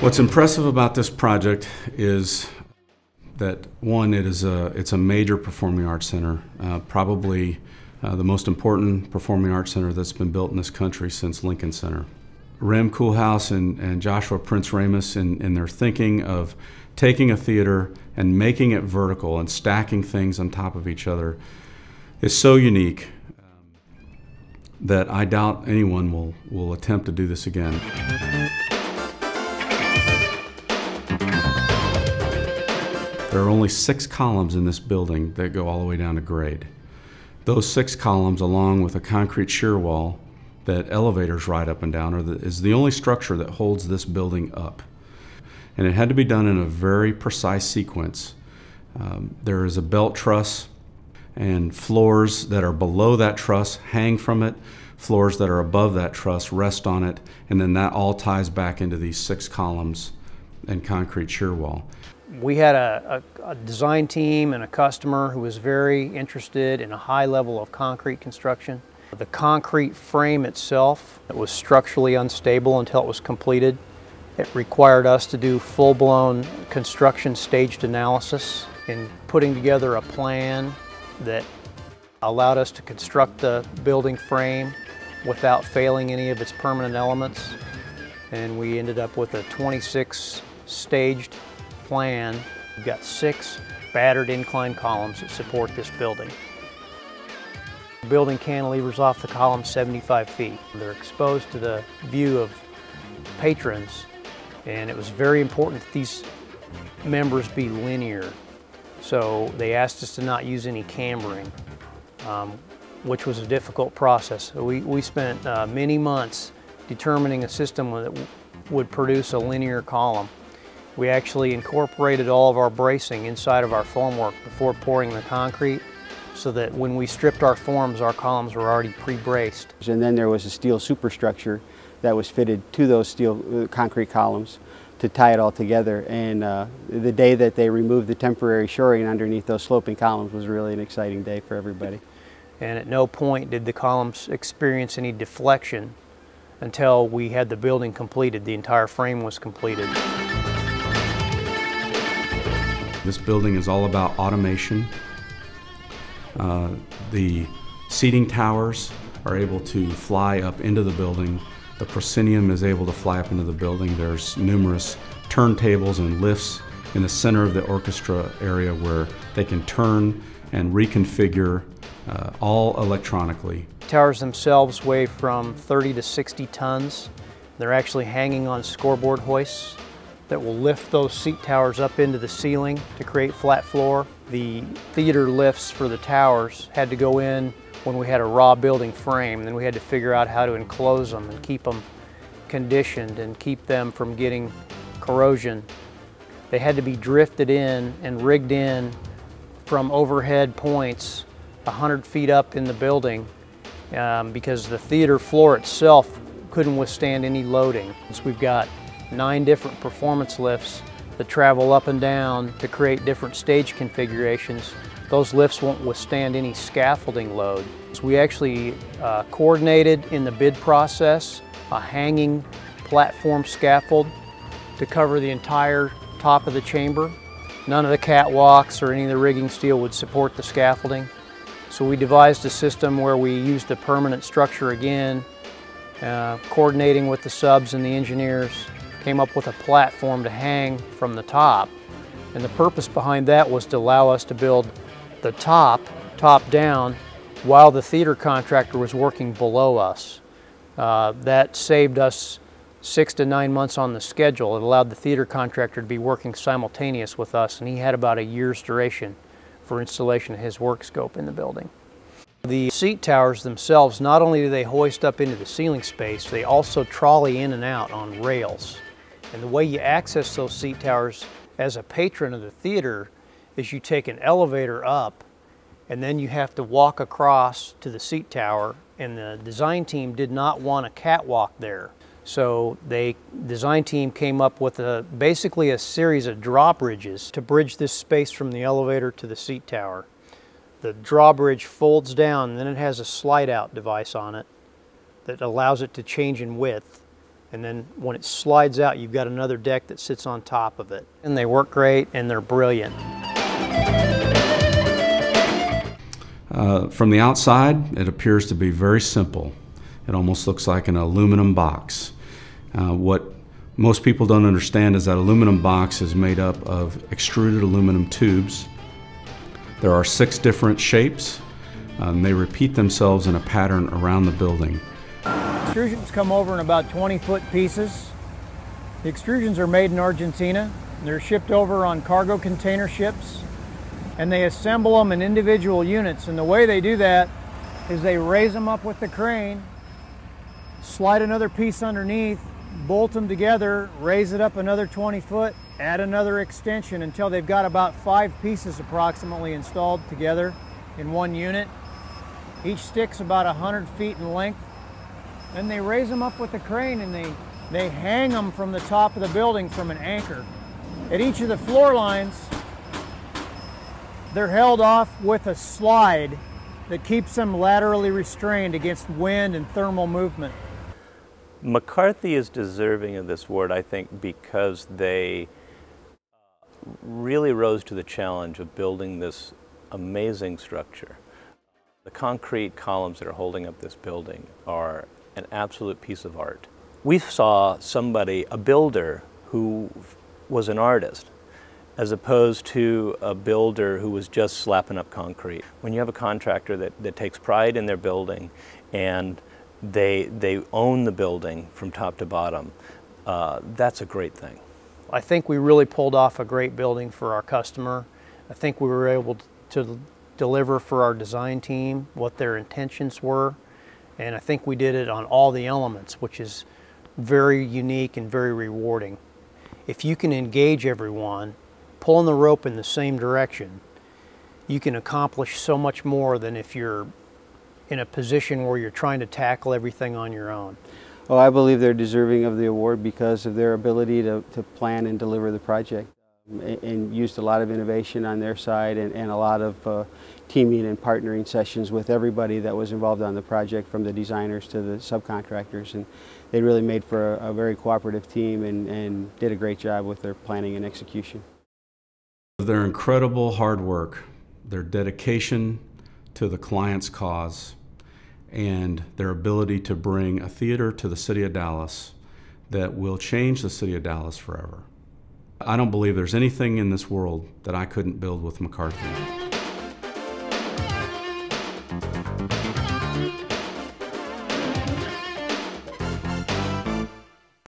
What's impressive about this project is that, one, it's a major performing arts center, probably the most important performing arts center that's been built in this country since Lincoln Center. Rem Koolhaas and Joshua Prince Ramus, in their thinking of taking a theater and making it vertical and stacking things on top of each other, is so unique that I doubt anyone will attempt to do this again. There are only 6 columns in this building that go all the way down to grade. Those 6 columns, along with a concrete shear wall that elevators ride up and down, is the only structure that holds this building up. And it had to be done in a very precise sequence. There is a belt truss, and floors that are below that truss hang from it. Floors that are above that truss rest on it, and then that all ties back into these 6 columns and concrete shear wall. We had a design team and a customer who was very interested in a high level of concrete construction. The concrete frame itself, it was structurally unstable until it was completed. It required us to do full-blown construction staged analysis in putting together a plan that allowed us to construct the building frame without failing any of its permanent elements. And we ended up with a 26 staged plan. We've got 6 battered incline columns that support this building. The building cantilevers off the column 75 feet. They're exposed to the view of patrons, and it was very important that these members be linear. So they asked us to not use any cambering, which was a difficult process. So we spent many months determining a system that would produce a linear column. We actually incorporated all of our bracing inside of our formwork before pouring the concrete, so that when we stripped our forms, our columns were already pre-braced. And then there was a steel superstructure that was fitted to those steel concrete columns to tie it all together. And the day that they removed the temporary shoring underneath those sloping columns was really an exciting day for everybody. And at no point did the columns experience any deflection until we had the building completed. The entire frame was completed. This building is all about automation. The seating towers are able to fly up into the building. The proscenium is able to fly up into the building. There's numerous turntables and lifts in the center of the orchestra area where they can turn and reconfigure all electronically. Towers themselves weigh from 30 to 60 tons. They're actually hanging on scoreboard hoists that will lift those seat towers up into the ceiling to create flat floor. The theater lifts for the towers had to go in when we had a raw building frame. Then we had to figure out how to enclose them and keep them conditioned and keep them from getting corrosion. They had to be drifted in and rigged in from overhead points 100 feet up in the building because the theater floor itself couldn't withstand any loading. So we've got 9 different performance lifts that travel up and down to create different stage configurations. Those lifts won't withstand any scaffolding load. So we actually coordinated in the bid process a hanging platform scaffold to cover the entire top of the chamber. None of the catwalks or any of the rigging steel would support the scaffolding. So we devised a system where we used the permanent structure again, coordinating with the subs and the engineers, came up with a platform to hang from the top. And the purpose behind that was to allow us to build the top down, while the theater contractor was working below us. That saved us 6 to 9 months on the schedule. It allowed the theater contractor to be working simultaneous with us, and he had about a year's duration for installation of his work scope in the building. The seat towers themselves, not only do they hoist up into the ceiling space, they also trolley in and out on rails. And the way you access those seat towers as a patron of the theater is you take an elevator up, and then you have to walk across to the seat tower, and the design team did not want a catwalk there. So the design team came up with basically a series of drawbridges to bridge this space from the elevator to the seat tower. The drawbridge folds down, and then it has a slide out device on it that allows it to change in width. And then when it slides out, you've got another deck that sits on top of it. And they work great and they're brilliant. From the outside, it appears to be very simple. It almost looks like an aluminum box. What most people don't understand is that aluminum box is made up of extruded aluminum tubes. There are 6 different shapes. They repeat themselves in a pattern around the building. Extrusions come over in about 20-foot pieces. The extrusions are made in Argentina. They're shipped over on cargo container ships, and they assemble them in individual units. And the way they do that is they raise them up with the crane, slide another piece underneath, bolt them together, raise it up another 20 foot, add another extension until they've got about 5 pieces approximately installed together in one unit. Each stick's about 100 feet in length. Then they raise them up with the crane and they hang them from the top of the building from an anchor. At each of the floor lines, they're held off with a slide that keeps them laterally restrained against wind and thermal movement. McCarthy is deserving of this award, I think, because they really rose to the challenge of building this amazing structure. The concrete columns that are holding up this building are an absolute piece of art. We saw somebody, a builder, who was an artist, as opposed to a builder who was just slapping up concrete. When you have a contractor that takes pride in their building and they own the building from top to bottom, that's a great thing. I think we really pulled off a great building for our customer. I think we were able to deliver for our design team what their intentions were. And I think we did it on all the elements, which is very unique and very rewarding. If you can engage everyone, pulling the rope in the same direction, you can accomplish so much more than if you're in a position where you're trying to tackle everything on your own. Oh, I believe they're deserving of the award because of their ability to plan and deliver the project, and used a lot of innovation on their side and a lot of teaming and partnering sessions with everybody that was involved on the project, from the designers to the subcontractors, and they really made for a very cooperative team and did a great job with their planning and execution. Their incredible hard work, their dedication to the client's cause, and their ability to bring a theater to the city of Dallas that will change the city of Dallas forever. I don't believe there's anything in this world that I couldn't build with McCarthy.